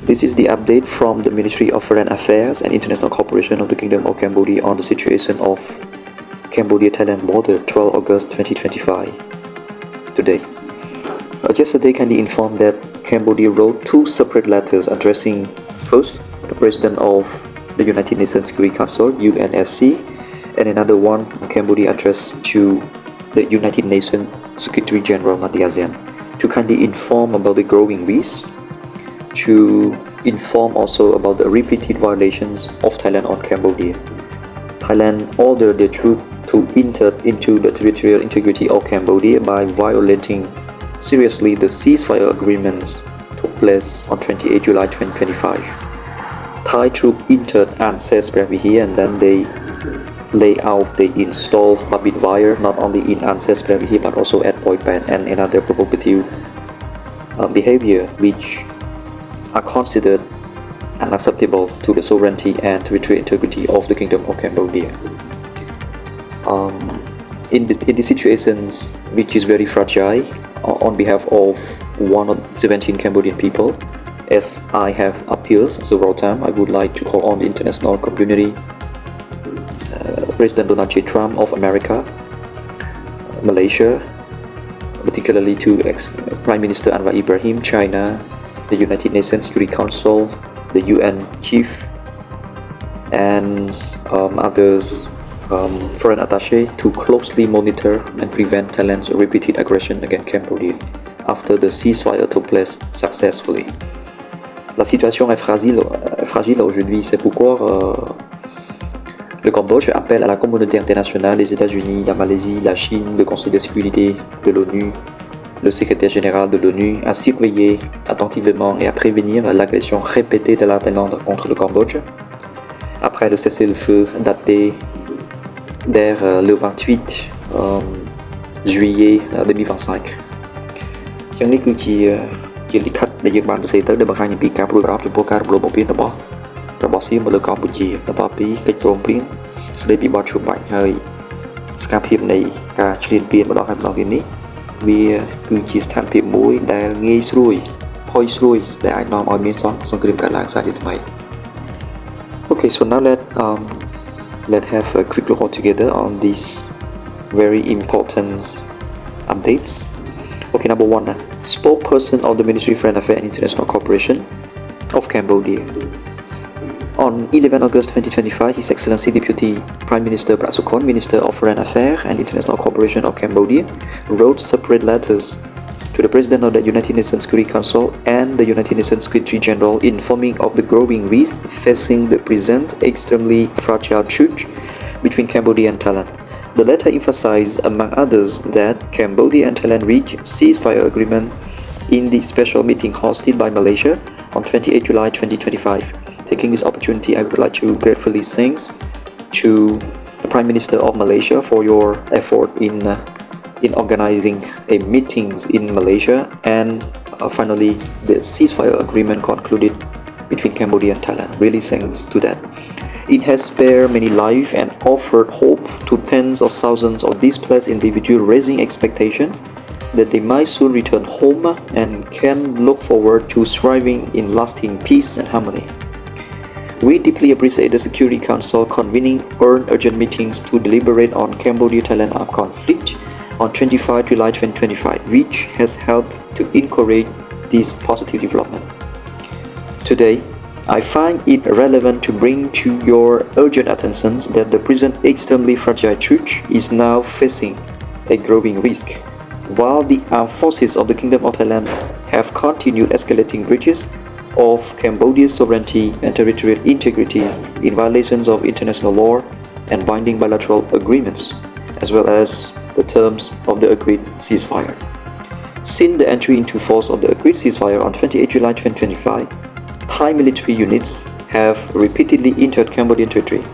This is the update from the Ministry of Foreign Affairs and International Cooperation of the Kingdom of Cambodia on the situation of Cambodia-Thailand border, 12 August 2025. Today, yesterday, Candy informed that Cambodia wrote two separate letters addressing first the President of the United Nations Security Council (UNSC) and another one Cambodia addressed to the United Nations Secretary General ASEAN to kindly inform about the growing risks, to inform also about the repeated violations of Thailand on Cambodia. Thailand ordered the troops to enter into the territorial integrity of Cambodia by violating seriously the ceasefire agreements took place on 28 July 2025. Thai troops entered Anses Previhir and then they installed barbed wire not only in Anses Previhir but also at PHNOM and another provocative behavior which are considered unacceptable to the sovereignty and territorial integrity of the Kingdom of Cambodia. In these situations, which is very fragile, on behalf of 117 Cambodian people, as I have appealed several times, I would like to call on the international community, President Donald J. Trump of America, Malaysia, particularly to Prime Minister Anwar Ibrahim, China, the United Nations Security Council, the UN Chief, and others foreign attaché to closely monitor and prevent Thailand's repeated aggression against Cambodia after the ceasefire took place successfully. La situation est fragile aujourd'hui, c'est pourquoi le Cambodge appelle à la communauté internationale, les États-Unis, la Malaisie, la Chine, le Conseil de sécurité de l'ONU, le secrétaire général de l'ONU à surveiller attentivement et à prévenir l'agression répétée de la Thaïlande contre le Cambodge après le cessez-le-feu daté vers le 28 juillet 2025. ចឹងនេះគឺជាលិខិតដែលយើងបានសរសេរទៅដែលបង្ហាញអំពីការព្រួយបារម្ភចំពោះការរំលោភបំពានរបស់សៀមមកលើកម្ពុជាបន្ទាប់ពីកិច្ចព្រមព្រៀងស្តីពីបទជួបបាច់ហើយសកម្មភាពនៃការឈ្លានពានម្ដងហើយម្ដងទៀតនេះវាគឺជាស្ថានភាពមួយដែលងាយស្រួយផុយស្រួយដែលអាចនាំឲ្យមានសង្គ្រាមកើតឡើងសារជាថ្មី Okay, so now let's have a quick look all together on these very important updates. Okay, number one, spokesperson of the Ministry of Foreign Affairs and International Cooperation of Cambodia. On 11 August 2025, His Excellency Deputy Prime Minister Prasokhon, Minister of Foreign Affairs and International Cooperation of Cambodia, wrote separate letters to the President of the United Nations Security Council and the United Nations Secretary General informing of the growing risk facing the present extremely fragile truce between Cambodia and Thailand. The letter emphasized, among others, that Cambodia and Thailand reached ceasefire agreement in the special meeting hosted by Malaysia on 28 July 2025. Taking this opportunity, I would like to gratefully thank to the Prime Minister of Malaysia for your effort in organizing a meetings in Malaysia and finally the ceasefire agreement concluded between Cambodia and Thailand. Really thanks to that. It has spared many lives and offered hope to tens of thousands of displaced individuals, raising expectation that they might soon return home and can look forward to thriving in lasting peace and harmony. We deeply appreciate the Security Council convening urgent meetings to deliberate on Cambodia-Thailand armed conflict on 25 July 2025, which has helped to encourage this positive development. Today, I find it relevant to bring to your urgent attention that the present extremely fragile truce is now facing a growing risk. While the armed forces of the Kingdom of Thailand have continued escalating breaches of Cambodia's sovereignty and territorial integrity in violations of international law and binding bilateral agreements, as well as the terms of the agreed ceasefire. Since the entry into force of the agreed ceasefire on 28 July 2025, Thai military units have repeatedly entered Cambodian territory.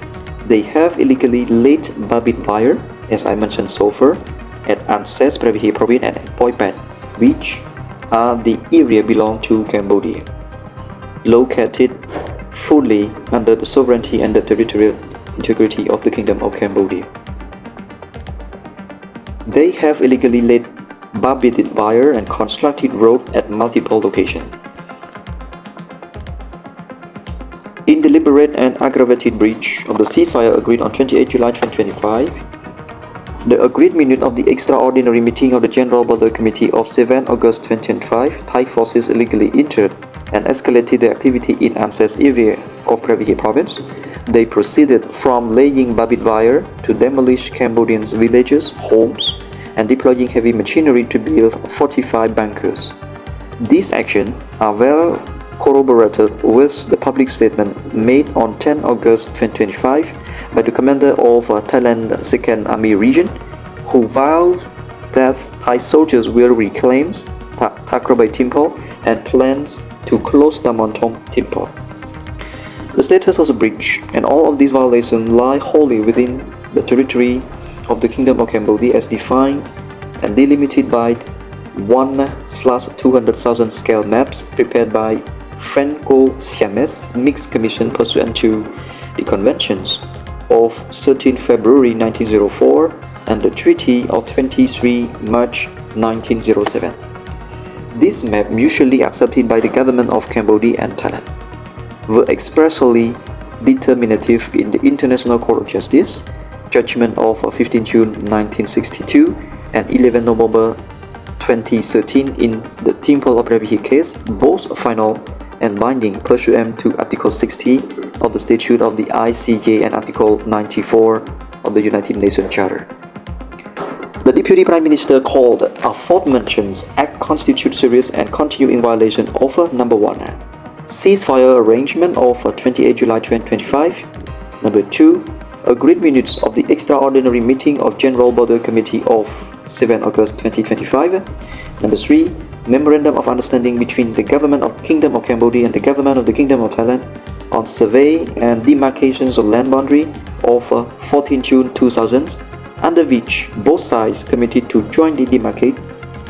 They have illegally laid barbed wire, as I mentioned so far, at Anses Previhir province and at PHNOM, which are the area belong to Cambodia, located fully under the sovereignty and the territorial integrity of the Kingdom of Cambodia. They have illegally laid barbed wire and constructed roads at multiple locations. In deliberate and aggravated breach of the ceasefire agreed on 28 July 2025, the agreed minute of the extraordinary meeting of the General Border Committee of 7 August 2025, Thai forces illegally entered and escalated their activity in Anses area of Krabi province. They proceeded from laying barbed wire to demolish Cambodian villages, homes, and deploying heavy machinery to build 45 bunkers. These actions are well corroborated with the public statement made on 10 August 2025 by the commander of Thailand 2nd Army Region, who vowed that Thai soldiers will reclaim Takrabai Temple and plans to close the Montom Temple. The status of the breach and all of these violations lie wholly within the territory of the Kingdom of Cambodia as defined and delimited by 1/200,000 scale maps prepared by Franco-Siamese Mixed Commission pursuant to the Conventions of 13 February 1904 and the Treaty of 23 March 1907. This map, mutually accepted by the government of Cambodia and Thailand, were expressly determinative in the International Court of Justice, judgment of 15 June 1962 and 11 November 2013 in the Temple of Krabi case, both final and binding pursuant to Article 60 of the Statute of the ICJ and Article 94 of the United Nations Charter. The Deputy Prime Minister called aforementioned act constitute serious and continuing violation of number 1. Ceasefire arrangement of 28 July 2025. Number 2. Agreed minutes of the extraordinary meeting of General Border Committee of 7 August 2025. Number 3. Memorandum of Understanding between the Government of Kingdom of Cambodia and the Government of the Kingdom of Thailand on survey and demarcations of land boundary of 14 June 2000, under which both sides committed to jointly demarcate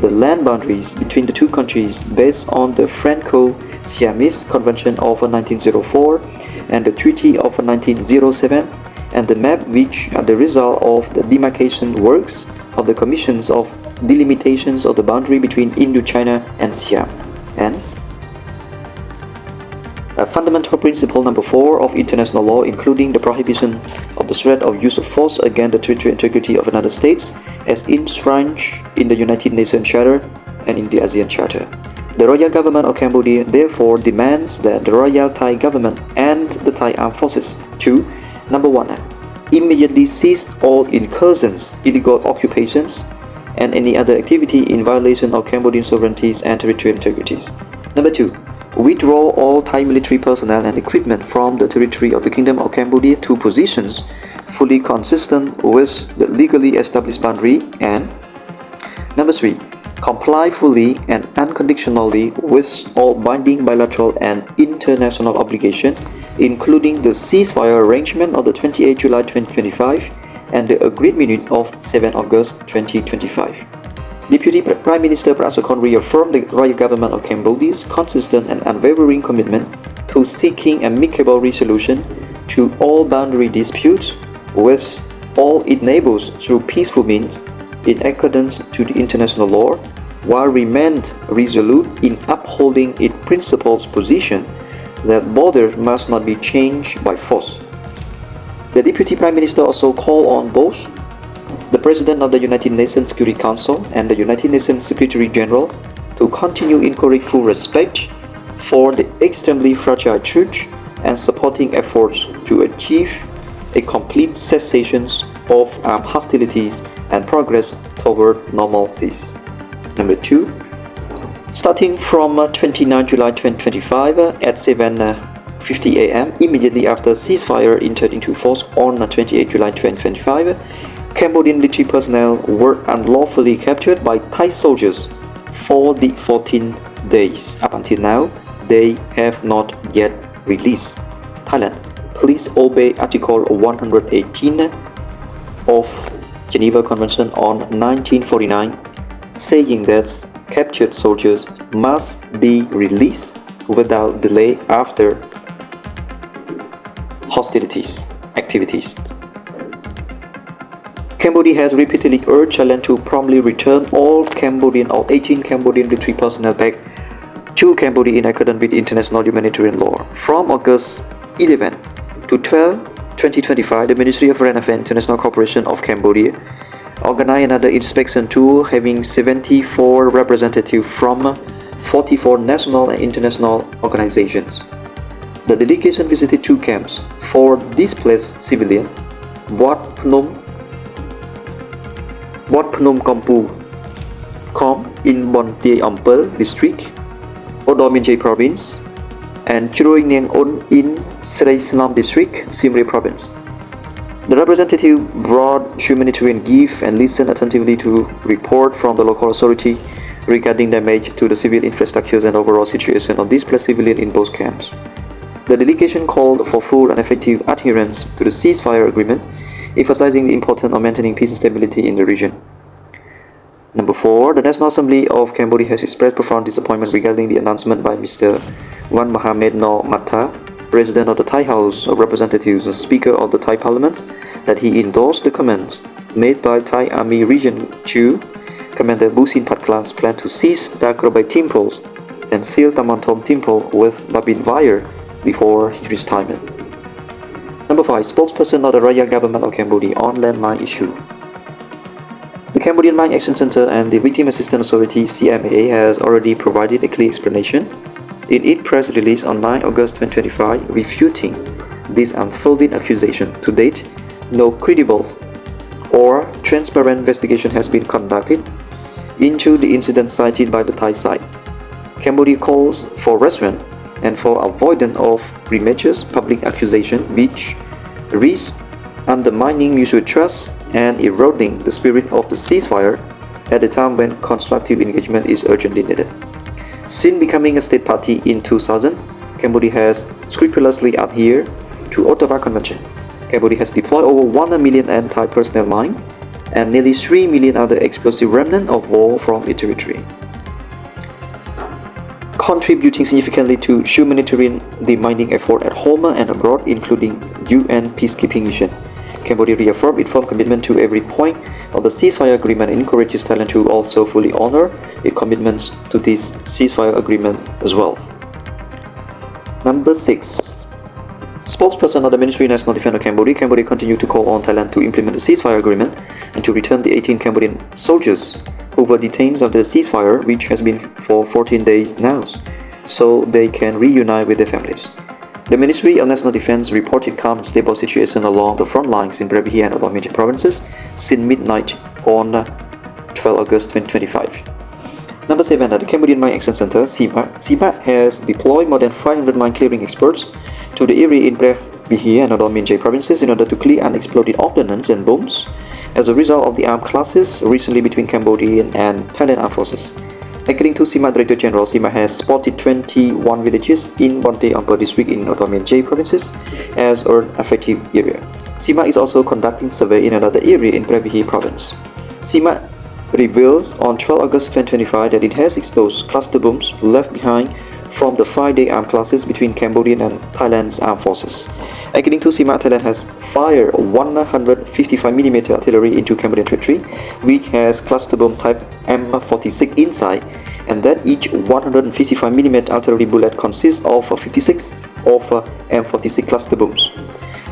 the land boundaries between the two countries based on the Franco-Siamese Convention of 1904 and the Treaty of 1907, and the map which are the result of the demarcation works of the Commissions of Delimitations of the boundary between Indochina and Siam. And fundamental principle number 4 of international law, including the prohibition of the threat of use of force against the territorial integrity of another state, as enshrined in the United Nations Charter and in the ASEAN Charter. The Royal Government of Cambodia therefore demands that the Royal Thai Government and the Thai Armed Forces to number 1. Immediately cease all incursions, illegal occupations, and any other activity in violation of Cambodian sovereignties and territorial integrities. Number 2. Withdraw all Thai military personnel and equipment from the territory of the Kingdom of Cambodia to positions fully consistent with the legally established boundary. And number 3. Comply fully and unconditionally with all binding bilateral and international obligations, including the ceasefire arrangement of the 28 July 2025 and the agreed minute of 7 August 2025. Deputy Prime Minister Prasakon reaffirmed the Royal Government of Cambodia's consistent and unwavering commitment to seeking amicable resolution to all boundary disputes with all it enables through peaceful means in accordance to the international law, while remained resolute in upholding its principles position that borders must not be changed by force. The Deputy Prime Minister also called on both the President of the United Nations Security Council and the United Nations Secretary General to continue encouraging full respect for the extremely fragile truth and supporting efforts to achieve a complete cessation of armed hostilities and progress toward normalcy. Number 2. Starting from 29 July 2025 at 7:50 a.m. immediately after ceasefire entered into force on 28 July 2025, Cambodian military personnel were unlawfully captured by Thai soldiers for the 14 days. Up until now, they have not yet released. Thailand, please obey Article 118 of Geneva Convention on 1949, saying that captured soldiers must be released without delay after activities. Cambodia has repeatedly urged Thailand to promptly return all 18 Cambodian military personnel back to Cambodia in accordance with international humanitarian law. From August 11 to 12, 2025, the Ministry of Foreign Affairs International Corporation of Cambodia organized another inspection tour having 74 representatives from 44 national and international organizations. The delegation visited 2 camps for displaced civilians, Wat Phnom Com in Bon Tie Ampel District, Oudom Province, and Chruy Nang Un in Srei Slam District, Siem Reap Province. The representative brought humanitarian gifts and listened attentively to report from the local authority regarding damage to the civil infrastructures and overall situation of displaced civilians in both camps. The delegation called for full and effective adherence to the ceasefire agreement, emphasizing the importance of maintaining peace and stability in the region. Number 4, the National Assembly of Cambodia has expressed profound disappointment regarding the announcement by Mr. Wan Mohamed Noor Matta, President of the Thai House of Representatives and Speaker of the Thai Parliament, that he endorsed the comments made by Thai Army Region 2 Commander Busin Patklan's plan to seize Dagrobai temples and seal Tamantom Temple with barbed wire before his retirement. Number 5, spokesperson of the Royal Government of Cambodia on landmine issue. The Cambodian Mine Action Center and the Victim Assistance Authority CMA has already provided a clear explanation in its press release on 9 August 2025 refuting this unfounded accusation. To date, no credible or transparent investigation has been conducted into the incident cited by the Thai side. Cambodia calls for restraint and for avoidance of premature public accusation which risk undermining mutual trust and eroding the spirit of the ceasefire at a time when constructive engagement is urgently needed. Since becoming a state party in 2000, Cambodia has scrupulously adhered to Ottawa Convention. Cambodia has deployed over 1 million anti-personnel mines and nearly 3 million other explosive remnants of war from its territory, contributing significantly to humanitarian demining effort at home and abroad, including UN peacekeeping mission. Cambodia reaffirmed its firm commitment to every point of the ceasefire agreement and encourages Thailand to also fully honor its commitments to this ceasefire agreement as well. Number 6. Spokesperson of the Ministry of National Defense of Cambodia, Cambodia continued to call on Thailand to implement the ceasefire agreement and to return the 18 Cambodian soldiers who were detained after the ceasefire, which has been for 14 days now, so they can reunite with their families. The Ministry of National Defense reported calm and stable situation along the front lines in Brevihi and Oudom provinces since midnight on 12 August 2025. Number 7. At the Cambodian Mine Action Center, CIMA has deployed more than 500 mine clearing experts to the area in Brevihi and Oudom provinces in order to clear unexploded ordnance and bombs as a result of the armed clashes recently between Cambodian and Thailand armed forces. According to CIMA Director General, CIMA has spotted 21 villages in Bon Tie Ampel District in Oudom provinces as an affected area. CIMA is also conducting survey in another area in Brevihi province. CIMA reveals on 12 August 2025 that it has exposed cluster bombs left behind from the 5-day armed clashes between Cambodian and Thailand's armed forces. According to CIMA, Thailand has fired 155mm artillery into Cambodian territory, which has cluster bomb type M46 inside, and that each 155mm artillery bullet consists of 56 of M46 cluster bombs.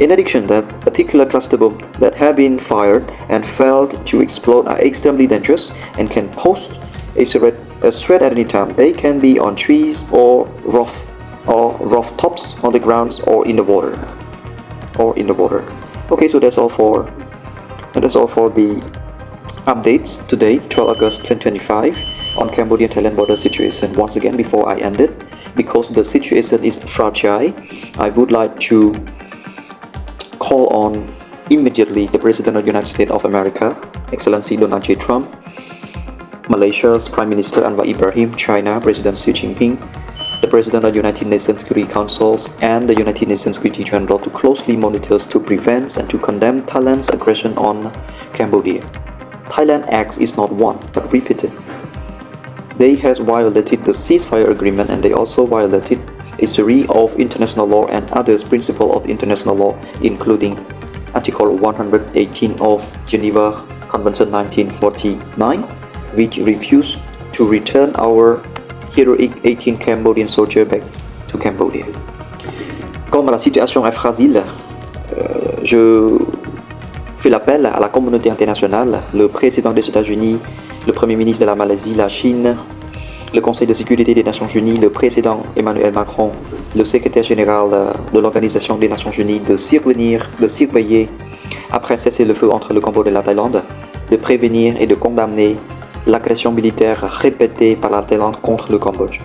In addition, that particular cluster bomb that have been fired and failed to explode are extremely dangerous and can pose a threat at any time. They can be on trees or rooftops, on the grounds, or in the water. Okay, so that's all for the updates today, 12 August 2025, on Cambodia-Thailand border situation. Once again, before I end it, because the situation is fragile, I would like to call on immediately the President of the United States of America, Excellency Donald J. Trump, Malaysia's Prime Minister Anwar Ibrahim, China President Xi Jinping, the President of the United Nations Security Council and the United Nations Secretary General to closely monitor, to prevent and to condemn Thailand's aggression on Cambodia. Thailand acts is not one but repeated. They has violated the ceasefire agreement, and they also violated a series of international law and others principles of international law, including Article 118 of Geneva Convention 1949, which refused to return our heroic 18 Cambodian soldiers back to Cambodia. Comme la situation est fragile, je fais l'appel à la communauté internationale, le président des États-Unis, le premier ministre de la Malaisie, la Chine, le Conseil de sécurité des Nations Unies, le président Emmanuel Macron, le secrétaire général de l'Organisation des Nations Unies de surveiller après cesser le feu entre le Cambodge et la Thaïlande, de prévenir et de condamner l'agression militaire répétée par la Thaïlande contre le Cambodge.